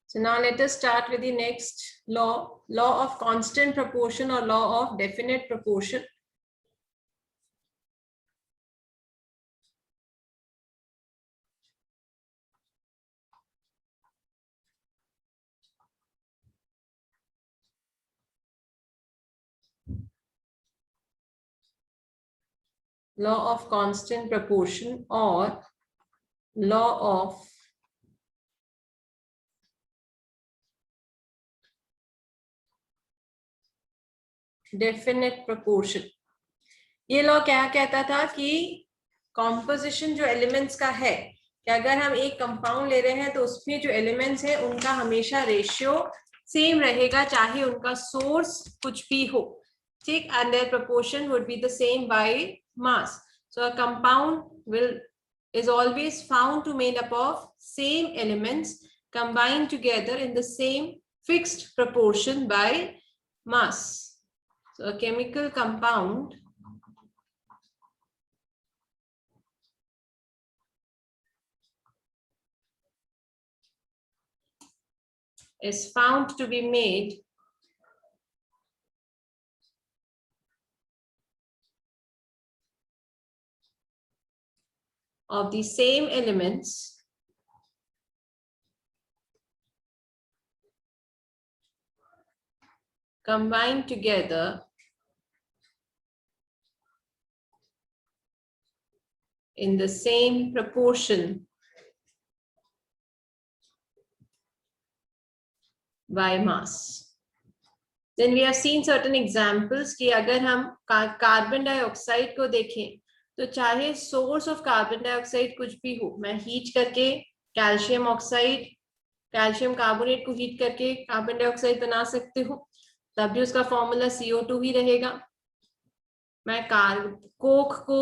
So now let us start with the next law, law of constant proportion or law of definite proportion. Law of constant proportion or law of definite proportion. ये law क्या कहता था कि composition जो elements का है कि अगर हम एक कंपाउंड ले रहे हैं तो उसमें जो एलिमेंट्स है उनका हमेशा रेशियो सेम रहेगा चाहे उनका सोर्स कुछ भी हो. ठीक. And their proportion would be the same by mass. So a compound is always found to made up of same elements combined together in the same fixed proportion by mass. So a chemical compound is found to be made of the same elements combined together in the same proportion by mass. Then we have seen certain examples कि अगर हम carbon dioxide को देखें तो चाहे source of carbon dioxide कुछ भी हो, मैं हीट करके कैल्शियम ऑक्साइड, कैल्शियम कार्बोनेट को हीट करके कार्बन डाइऑक्साइड बना सकते हो, तब भी उसका फॉर्मूला CO2 ही रहेगा. मैं कोक को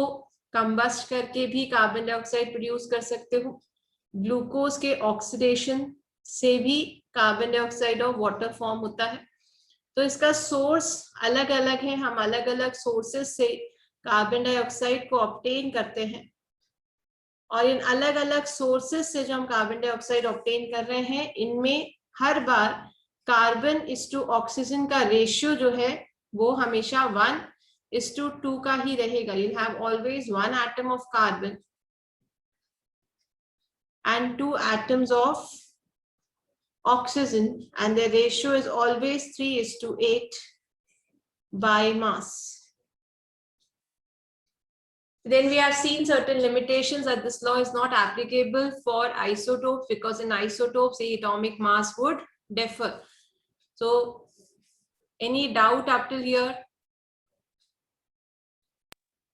कंबस्ट करके भी कार्बन डाइऑक्साइड प्रोड्यूस कर सकते हो. ग्लूकोज के ऑक्सीडेशन से भी कार्बन डाइऑक्साइड और वाटर फॉर्म होता है. तो इसका सोर्स अलग अलग है, हम अलग अलग सोर्सेस से कार्बन डाइऑक्साइड को ऑब्टेन करते हैं और इन अलग अलग सोर्सेस से जो हम कार्बन डाइऑक्साइड ऑब्टेन कर रहे हैं इनमें हर बार कार्बन इज टू ऑक्सीजन का रेशियो जो है वो हमेशा 1:2 का ही रहेगा. You have always 1 atom of carbon and 2 atoms of oxygen and the ratio is always 3:8 by mass. Then we have seen certain limitations that this law is not applicable for isotopes because in isotopes the atomic mass would differ. So any doubt up till here?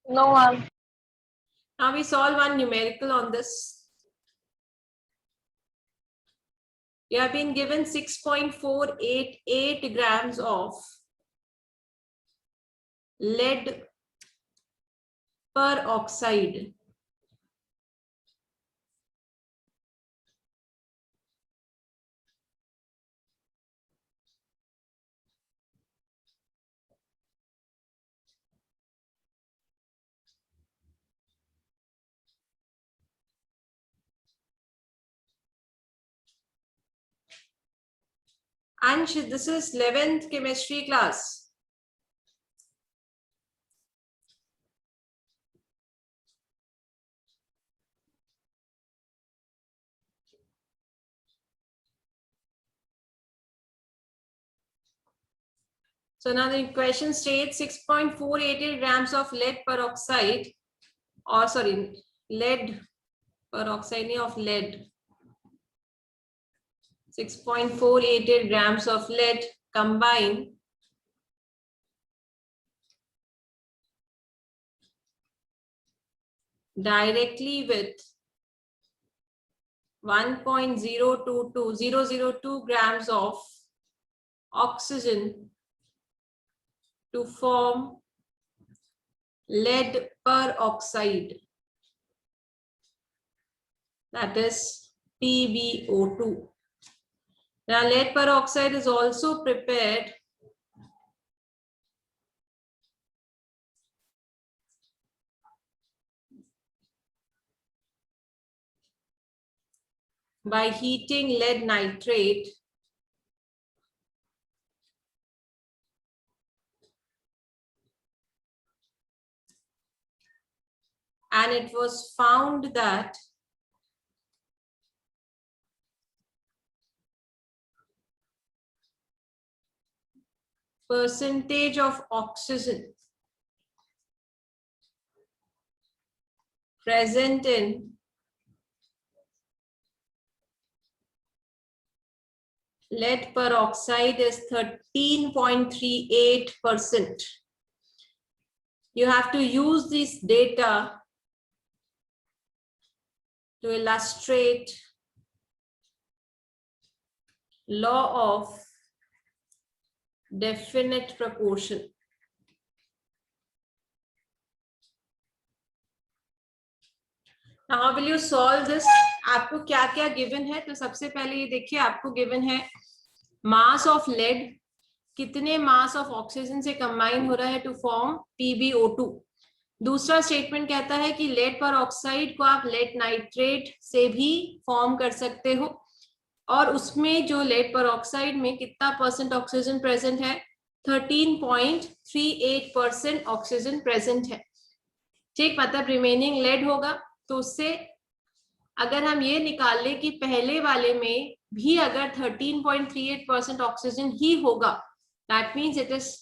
No one. Now we solve one numerical on this. You have been given 6.488 grams of lead peroxide. Ansh, this is 11th chemistry class. So now the question states 6.488 grams of lead peroxide, or sorry, lead peroxide of lead. 6.488 grams of lead combined directly with 1.002 grams of oxygen to form lead peroxide, that is PbO2. Now lead peroxide is also prepared by heating lead nitrate and it was found that percentage of oxygen present in lead peroxide is 13.38%. You have to use this data to illustrate law of definite proportion. How will you solve this? आपको क्या क्या given है? तो सबसे पहले ये देखिए, आपको गिवन है मास ऑफ लेड, कितने मास ऑफ ऑक्सीजन से कंबाइन हो रहा है टू फॉर्म PbO2। दूसरा स्टेटमेंट कहता है कि लेड पर ऑक्साइड को आप लेड नाइट्रेट से भी फॉर्म कर सकते हो, और उसमें जो लेड पर ऑक्साइड में कितना परसेंट ऑक्सीजन प्रेजेंट है, 13.38% ऑक्सीजन प्रेजेंट है। ठीक, मतलब रिमेनिंग लेड होगा। तो उससे अगर हम ये निकाल ले कि पहले वाले में भी अगर 13.38% ऑक्सीजन ही होगा, that means it is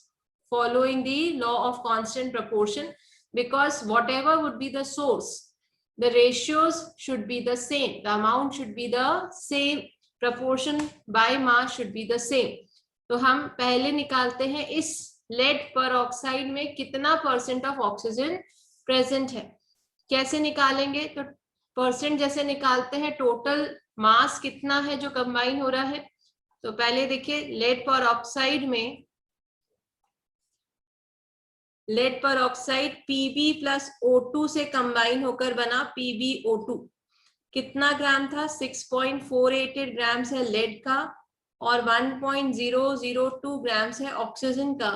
following the law of constant proportion, because whatever would be the source, the ratios should be the same, the amount should be the same, proportion by mass should be the same। तो हम पहले निकालते हैं इस lead पर oxide में कितना percent of oxygen present है। कैसे निकालेंगे? तो परसेंट जैसे निकालते हैं, टोटल मास कितना है जो कंबाइन हो रहा है। तो पहले देखिए, लेड पर ऑक्साइड में, लेड पर ऑक्साइड Pb प्लस O2 से कंबाइन होकर बना PbO2। कितना ग्राम था? 6.488 ग्राम्स है लेड का, और 1.002 ग्राम्स है ऑक्सीजन का।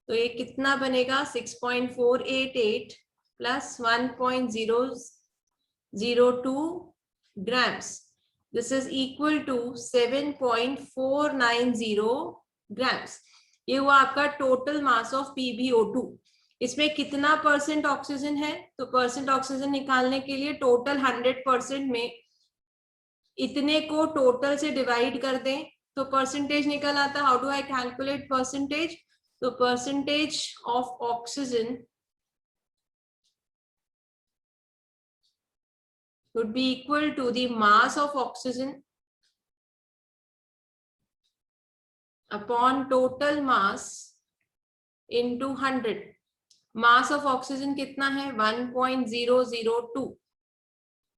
तो ये कितना बनेगा? 6.488 plus 1.002 grams. This is equal to 7.490 grams. ये हुआ आपका टोटल मास ऑफ PbO2। इसमें कितना परसेंट ऑक्सीजन है? तो परसेंट ऑक्सीजन निकालने के लिए टोटल 100% में इतने को टोटल से डिवाइड कर दें तो परसेंटेज निकल आता। How do I calculate percentage? तो percentage of oxygen would be equal to the mass of oxygen upon total mass into 100। Mass of oxygen कितना है? 1.002।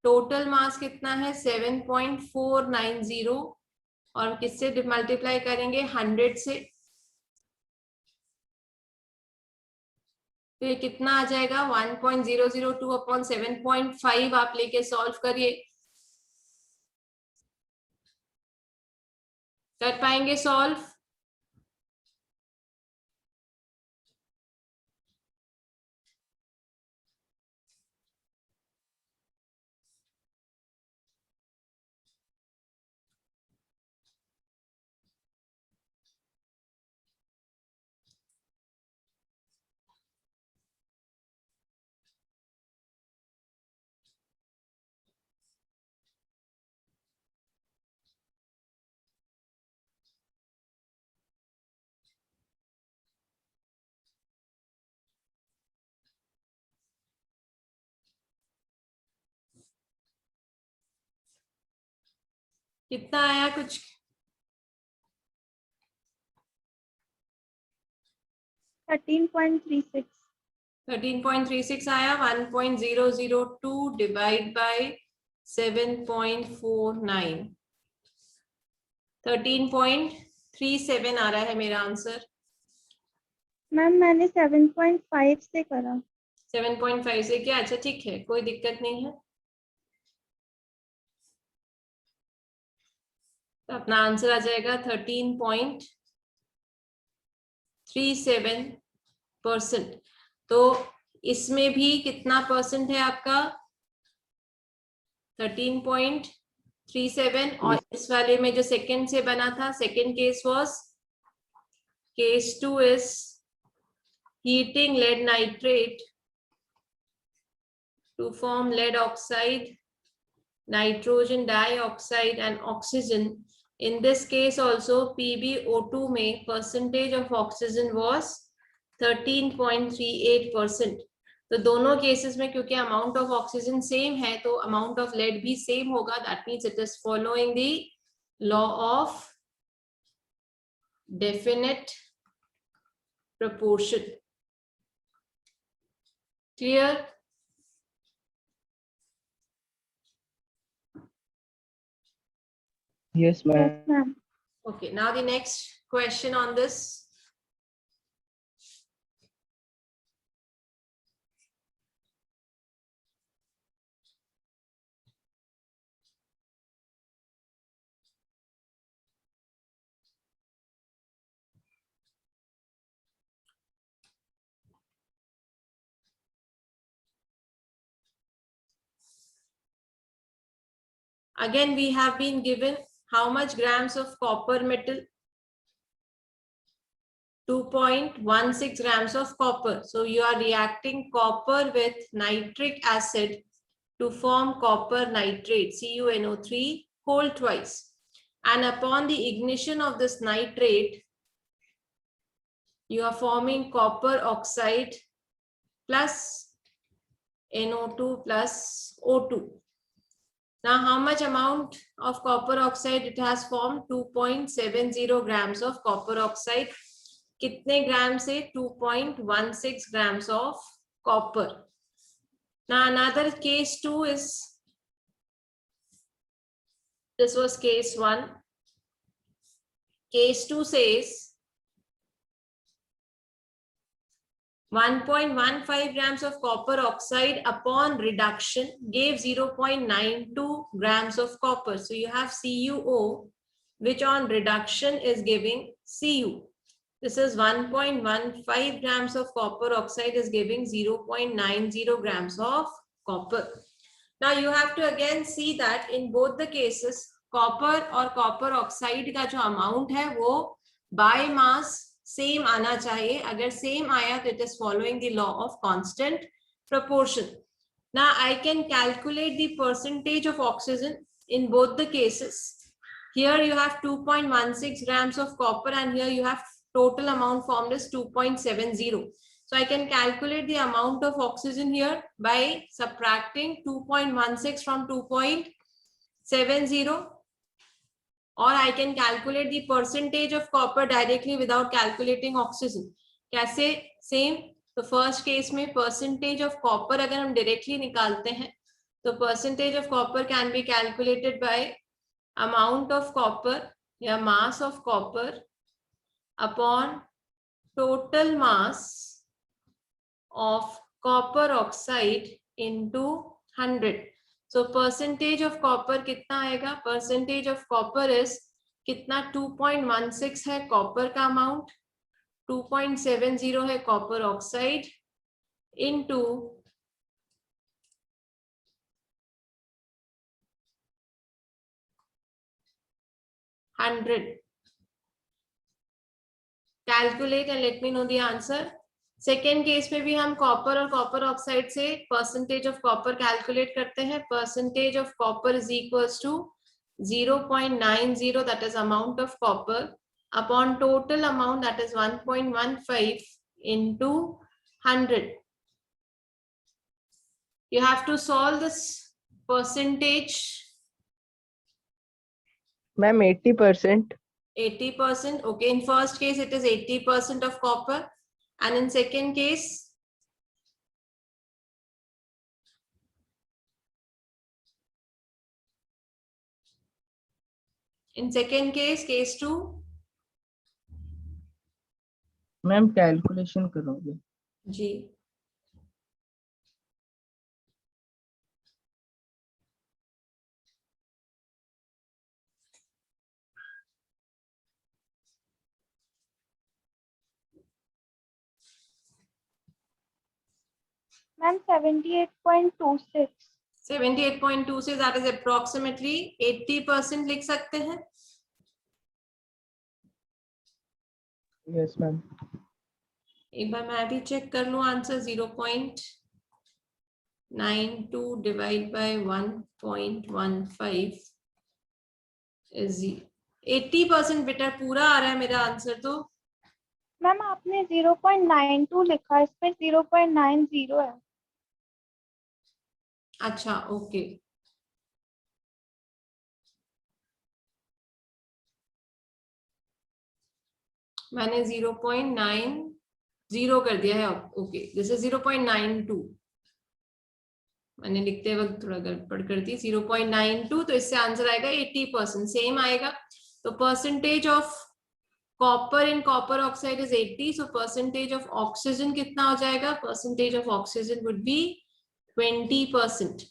टोटल मास कितना है? 7.490, और किससे मल्टीप्लाई करेंगे? 100 से। तो ये कितना आ जाएगा? 1.002 अपॉन 7.5। आप लेके सॉल्व करिए, कर पाएंगे सॉल्व? कितना आया कुछ? 13.36। 13.36 आया। 1.002 डिवाइड बाय 7.49, 13.37 आ रहा है मेरा आंसर। मैम मैंने 7.5 से करा। 7.5 से क्या? अच्छा ठीक है, कोई दिक्कत नहीं है। तो अपना आंसर आ जाएगा 13.37%। तो इसमें भी कितना परसेंट है आपका? 13.37। और इस वाले में जो सेकंड से बना था, second case was case 2 is heating lead nitrate to form lead oxide, nitrogen dioxide and oxygen. In this case also PbO2 में percentage of oxygen was 13.38%. तो दोनों केसेस में क्योंकि अमाउंट ऑफ ऑक्सीजन सेम है तो अमाउंट ऑफ लेड भी same होगा. That means it is following the law of definite proportion. Clear? Yes, Yes, ma'am. ma'am. Okay, now the next question on this. Again, we have been given how much grams of copper metal? 2.16 grams of copper. So you are reacting copper with nitric acid to form copper nitrate, CuNO3 whole twice. And upon the ignition of this nitrate, you are forming copper oxide plus NO2 plus O2. Now, how much amount of copper oxide it has formed? 2.70 grams of copper oxide. कितने ग्राम से? 2.16 grams of copper. Now, another case 2 is, this was case 1. Case 2 says 1.15 grams of copper oxide upon reduction gave 0.92 grams of copper. So you have CuO, which on reduction is giving Cu. This is 1.15 grams of copper oxide is giving 0.90 grams of copper. Now you have to again see that in both the cases, copper और copper oxide का जो amount है वो by mass same आना चाहिए. अगर same आया तो it is following the law of constant proportion. Now I can calculate the percentage of oxygen in both the cases. Here you have 2.16 grams of copper and here you have total amount formed is 2.70. So I can calculate the amount of oxygen here by subtracting 2.16 from 2.70. Or I can calculate the percentage of copper directly without calculating oxygen. कैसे? Same. तो first case में percentage of copper अगर हम directly निकालते हैं तो percentage of copper can be calculated by amount of copper या mass of copper upon total mass of copper oxide into 100. So percentage of copper कितना आएगा? Percentage of copper is कितना? 2.16 है copper का amount, 2.70 है copper oxide into 100. Calculate and let me know the answer. Second case में भी हम copper और कॉपर ऑक्साइड से परसेंटेज ऑफ कॉपर कैलकुलेट करते हैं. Percentage of copper is equals to 0.90, that is amount of copper upon total amount that is 1.15 into 100. You have to solve this percentage. Ma'am, 80%. 80%. Okay, in first case it is 80% of copper. And in second case, case 2. Ma'am, calculation करोगे? जी. Ma'am, 78.26. 78.26, that is approximately 80% लिख सकते हैं. Yes, ma'am. एक बार मैं भी check कर लूं answer. 92 divide by 1.15 is 80%। बेटा पूरा आ रहा है मेरा आंसर तो। मैम आपने 0.92 लिखा, इस पे 0.90 है। अच्छा ओके, मैंने 0.90 कर दिया है। ओके दिस इज 0.92, मैंने लिखते वक्त थोड़ा गड़बड़ कर दी। 0.92, तो इससे आंसर आएगा 80%, सेम आएगा। तो percentage of copper in copper oxide is 80, so percentage of oxygen कितना हो जाएगा? Percentage of oxygen would be 20%।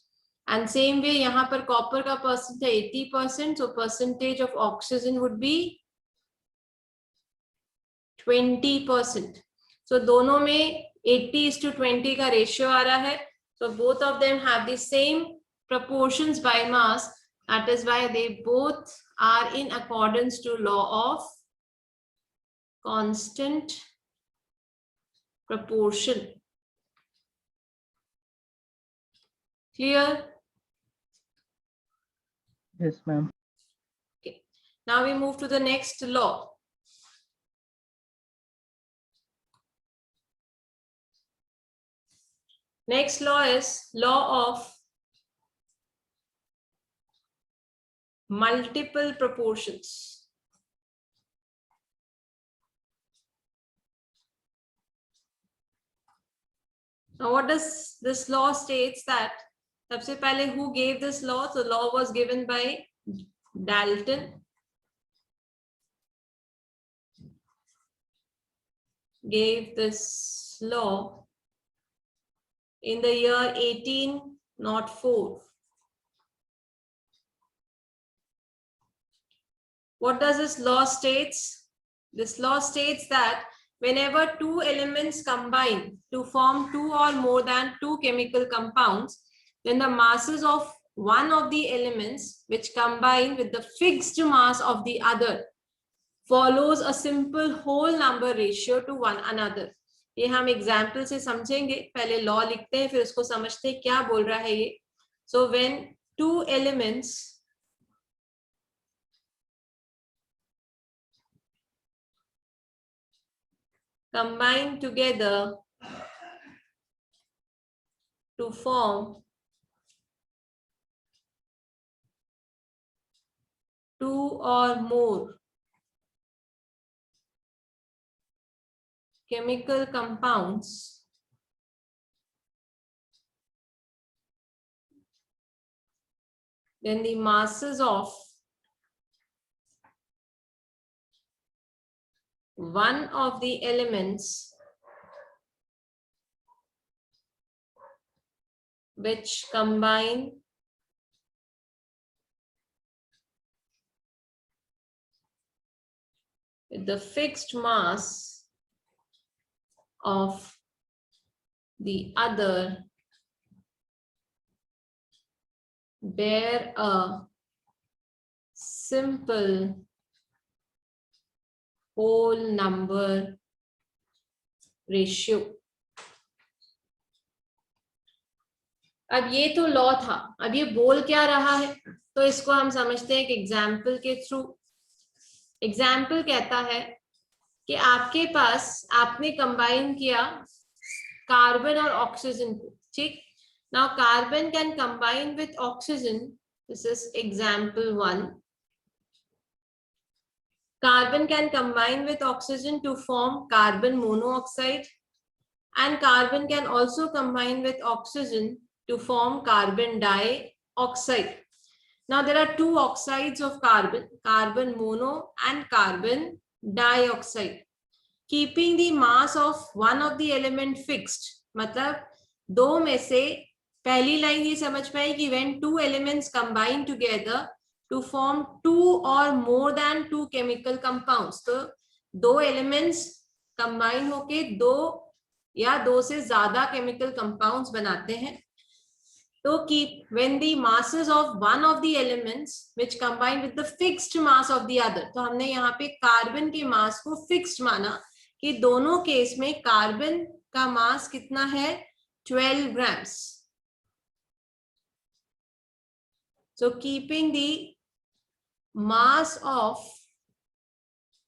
And same way यहाँ पर कॉपर का परसेंट है 80%, so percentage of oxygen would be 20%। सो दोनों में 80:20 का रेशियो आ रहा है। So both of them have the same proportions by mass. That is why they both are in accordance to law of constant proportion. Clear? Yes, ma'am. Okay. Now we move to the next law. Next law is law of multiple proportions. Now what does this law states that? सबसे पहले who gave this law? The law was given by Dalton. Gave this law in the year 1804. What does this law states? This law states that whenever two elements combine to form two or more than two chemical compounds, then the masses of one of the elements which combine with the fixed mass of the other follows a simple whole number ratio to one another. ये हम example से समझेंगे, पहले law लिखते हैं फिर उसको समझते हैं क्या बोल रहा है ये। So when two elements combine together to form two or more chemical compounds, then the masses of one of the elements which combine with the fixed mass of the other bear a simple whole number ratio. अब ये तो law था, अब ये बोल क्या रहा है तो इसको हम समझते हैं एक एग्जाम्पल के थ्रू। एग्जाम्पल कहता है कि आपके पास आपने कंबाइन किया कार्बन और ऑक्सीजन को, ठीक। Now carbon can combine with oxygen, this is example 1. Carbon can combine with oxygen to form carbon monoxide, and carbon can also combine with oxygen to form carbon dioxide. Now there are two oxides of carbon, carbon mono and carbon dioxide. Keeping the mass of one of the element fixed, मतलब दो में से पहली line ये समझ पाए कि when two elements combine together to form two or more than two chemical compounds, तो दो elements combine होके दो या दो से ज्यादा chemical compounds बनाते हैं। तो keep when the masses of one of the elements which combine with the fixed mass of the other, तो हमने यहाँ पे कार्बन के मास को फिक्स्ड माना कि दोनों केस में कार्बन का मास कितना है 12 grams, So keeping the mass of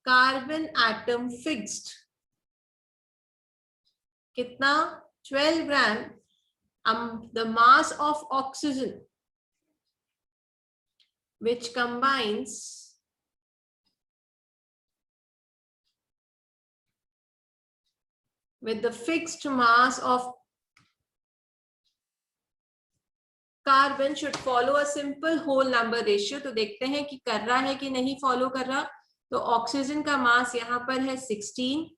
carbon atom fixed, कितना 12 gram, the mass of oxygen which combines with the fixed mass of carbon should follow a simple whole number ratio. तो देखते हैं कि कर रहा है कि नहीं फॉलो कर रहा. तो ऑक्सीजन का मास यहाँ पर है 16,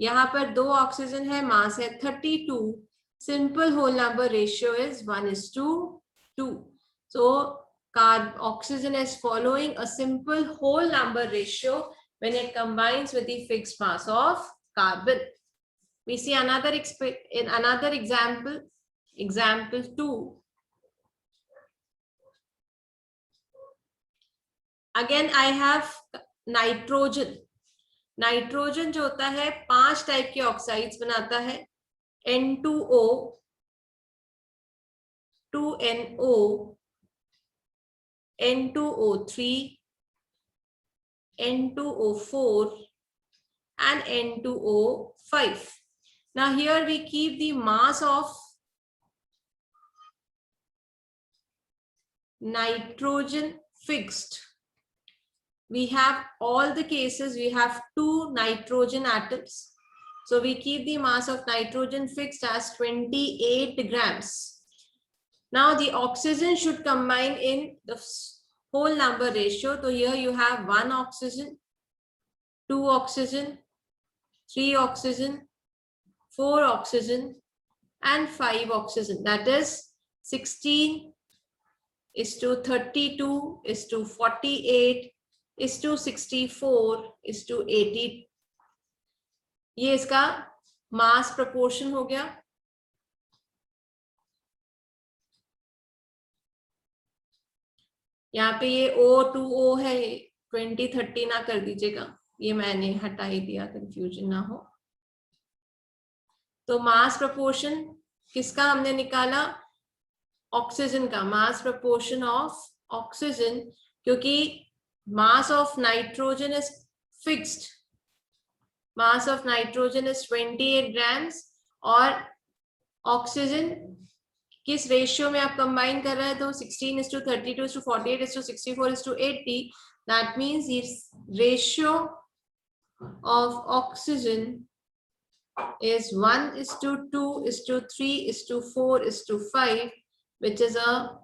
यहाँ पर 2 ऑक्सीजन है, मास है 32. Simple whole number ratio is 1:2. So oxygen is following a simple whole number ratio when it combines with the fixed mass of carbon. We see another example, example 2. Again I have nitrogen. Nitrogen जो होता है 5 type के oxides बनाता है, N2O, 2NO, N2O3, N2O4 and N2O5. Now here we keep the mass of nitrogen fixed. We have all the cases, we have 2 nitrogen atoms. So we keep the mass of nitrogen fixed as 28 grams. Now the oxygen should combine in the whole number ratio. So here you have 1 oxygen, 2 oxygen, 3 oxygen, 4 oxygen and 5 oxygen. That is 16 is to 32 is to 48 is to 64 is to 80. ये इसका मास proportion हो गया. यहाँ पे ये O2O है, 20-30 ना कर दीजिएगा, ये मैंने हटा ही दिया, कंफ्यूजन ना हो. तो मास प्रपोर्शन किसका हमने निकाला? ऑक्सीजन का. मास प्रपोर्शन ऑफ ऑक्सीजन, क्योंकि mass of nitrogen is fixed. Mass of nitrogen is 28 grams और ऑक्सीजन किस रेशियो में आप कंबाइन कर रहे हैं? तो 16 is to 32 is to 48 is to 64 is to 80. That means its ratio of oxygen is 1:2 is to 3 is to 4 is to 5, which is a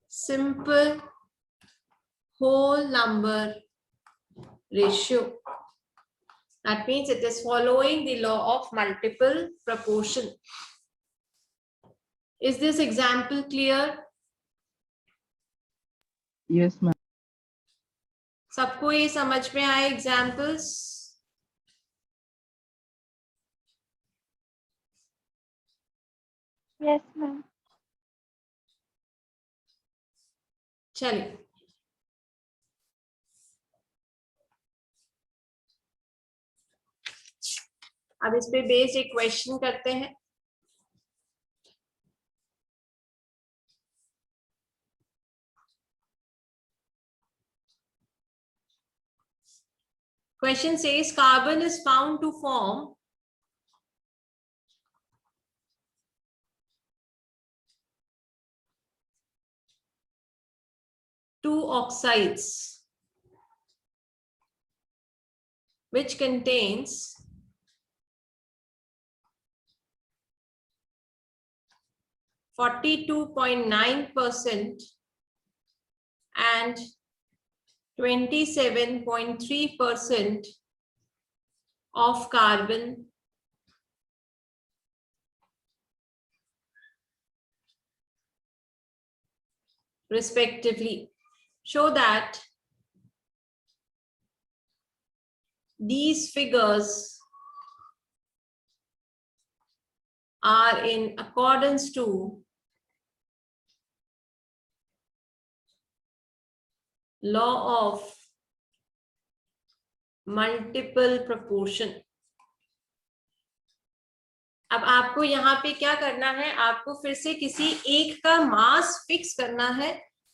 simple whole number ratio. That means it is following the law of multiple proportion. Is this example clear? Yes, ma'am. सबको ये समझ में आए examples? Yes, ma'am. चलिए, अब इस पे based एक क्वेश्चन करते हैं. Question says carbon is found to form two oxides which contains 42.9% and 27.3% of carbon respectively. Show that these figures are in accordance to law of multiple proportion. अब आपको यहाँ पे क्या करना है? आपको फिर से किसी एक का मास फिक्स करना है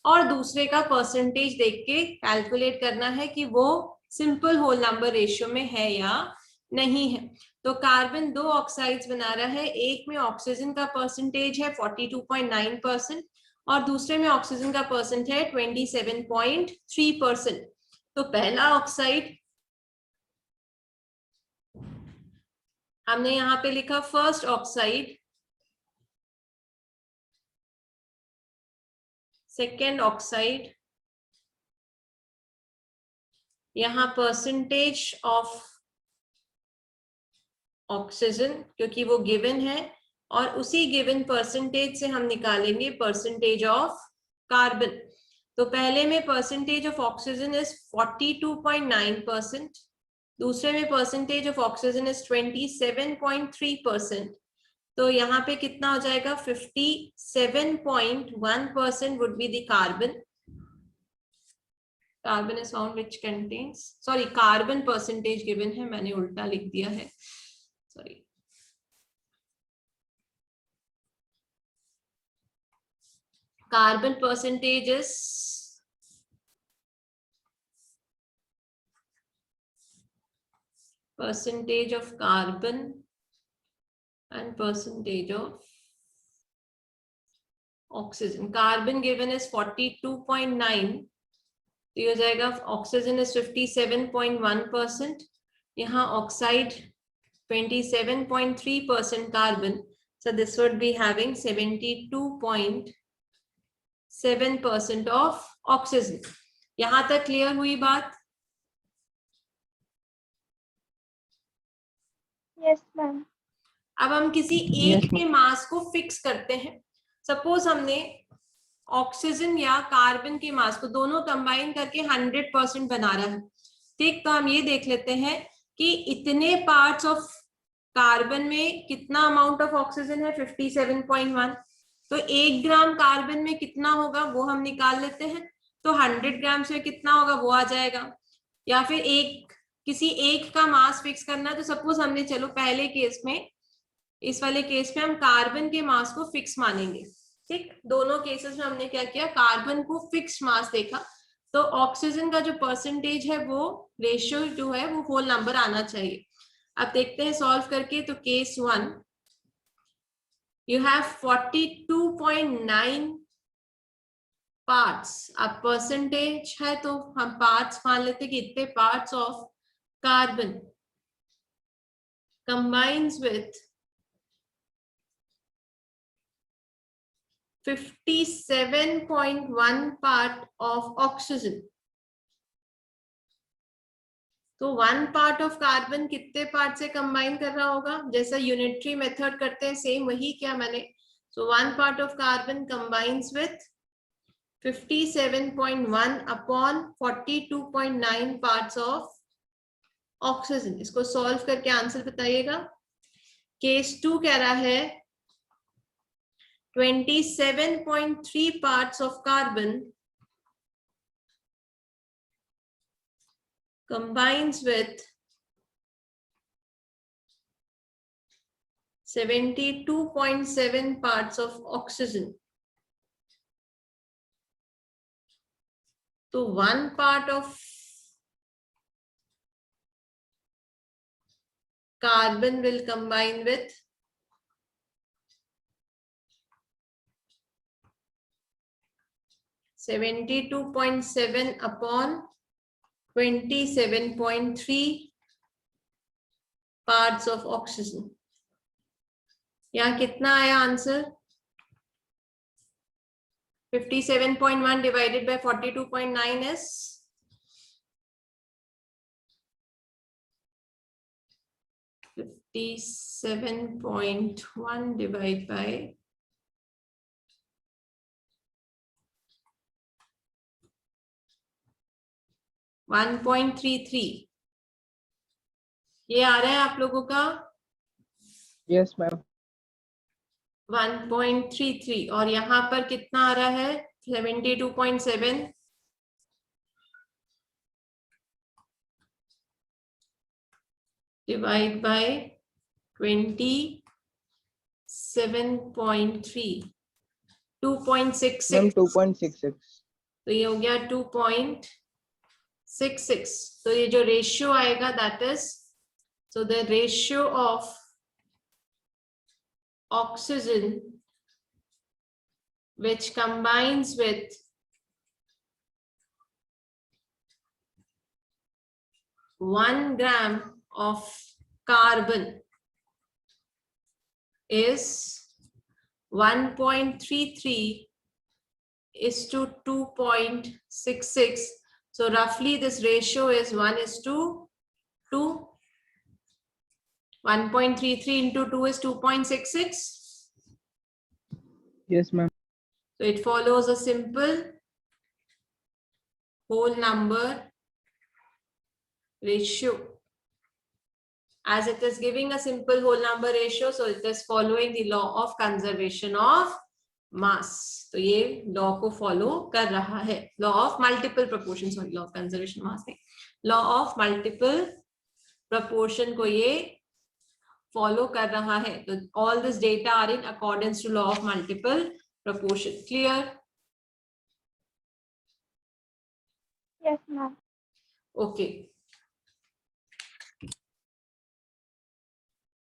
और दूसरे का परसेंटेज देख के कैलकुलेट करना है कि वो सिंपल होल नंबर रेशियो में है या नहीं है। तो कार्बन 2 ऑक्साइड्स बना रहा है, एक में ऑक्सीजन का परसेंटेज है 42.9% और दूसरे में ऑक्सीजन का परसेंट है 27.3%। तो पहला ऑक्साइड हमने यहाँ पे लिखा फर्स्ट ऑक्साइड, सेकेंड ऑक्साइड, यहाँ परसेंटेज ऑफ ऑक्सीजन क्योंकि वो गिवन है, और उसी गिवन परसेंटेज से हम निकालेंगे परसेंटेज ऑफ कार्बन। तो पहले में परसेंटेज ऑफ ऑक्सीजन इज 42.9%, दूसरे में परसेंटेज ऑफ ऑक्सीजन इज 27.3%। तो यहाँ पे कितना हो जाएगा, 57.1% would be the carbon. Carbon is found which contains, sorry, carbon percentage given है, मैंने उल्टा लिख दिया है, sorry. Carbon percentage is percentage of carbon and percentage of oxygen. Carbon given is 42.9, तो ये हो जाएगा ऑक्सीजन इज 57.1%, यहाँ oxide 27.3% carbon, so this would be having 72.7% of oxygen. यहाँ तक क्लियर हुई बात? Yes ma'am. अब हम किसी एक के मास को फिक्स करते हैं। सपोज हमने ऑक्सीजन या कार्बन के मास को दोनों कंबाइन करके 100% बना रहा है, ठीक। तो हम ये देख लेते हैं कि इतने पार्ट्स ऑफ कार्बन में कितना अमाउंट ऑफ ऑक्सीजन है, 57.1। तो 1 ग्राम कार्बन में कितना होगा वो हम निकाल लेते हैं, तो 100 ग्राम से कितना होगा वो आ जाएगा। या फिर किसी एक का मास फिक्स करना है, तो सपोज हमने, चलो पहले केस में, इस वाले केस में हम कार्बन के मास को फिक्स मानेंगे, ठीक। दोनों केसेस में हमने क्या किया, कार्बन को फिक्स मास देखा, तो ऑक्सीजन का जो परसेंटेज है वो रेशियो जो है वो होल नंबर आना चाहिए। अब देखते हैं सॉल्व करके। तो केस 1, यू हैव 42.9 पार्ट्स। अब परसेंटेज है तो हम पार्ट्स मान लेते हैं कि इतने parts of carbon combines with 57.1 part of oxygen. तो 1 पार्ट ऑफ कार्बन कितने पार्ट से कंबाइन कर रहा होगा, जैसा यूनिटरी मेथड करते हैं सेम वही किया मैंने। सो 1 part of carbon combines with 57.1 upon 42.9 parts of oxygen. इसको सॉल्व करके आंसर बताइएगा। केस 2 कह रहा है 27.3 parts of carbon combines with 72.7 parts of oxygen. So 1 part of carbon will combine with 72.7 upon 27.3 parts of oxygen. यहाँ कितना आया answer? 57.1 divided by 42.9 is 57.1 divided by 1.33। ये आ रहा है आप लोगों का? Yes ma'am. 1.33 और यहाँ पर कितना आ रहा है? 72.7 डिवाइड बाय 27.3, 2.66। 2.66। तो ये हो गया 2.66. तो ये जो रेशियो आएगा that is, so the ratio of oxygen which combines with 1 gram of carbon is 1.33 is to 2.66. So roughly this ratio is 1:2. 1.33 into 2 is 2.66. Yes, ma'am. So it follows a simple whole number ratio. As it is giving a simple whole number ratio, so it is following the law of conservation of mass. तो ये law को follow कर रहा है. Law of multiple proportion, sorry, law of conservation mass नहीं. Law of multiple proportion को ये follow कर रहा है. तो all this data are in accordance to law of multiple proportion. Clear? Yes, ma'am. Okay.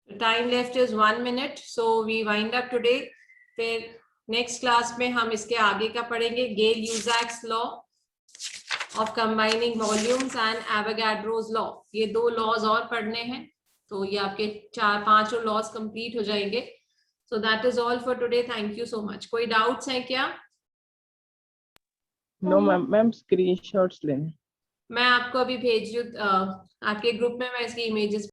The time left is 1 minute, so we wind up today. फिर next class में हम इसके आगे का पढ़ेंगे. Gale-Lusak's law of combining volumes and Avogadro's law. ये 2 laws और पढ़ने हैं, तो ये आपके 4-5 laws complete हो जाएंगे. So that is all for today. Thank you so much. कोई doubts हैं क्या? No, ma'am. Ma'am, screenshots लेने. मैं आपको अभी भेज रही हूँ आपके ग्रुप में, मैं इसकी images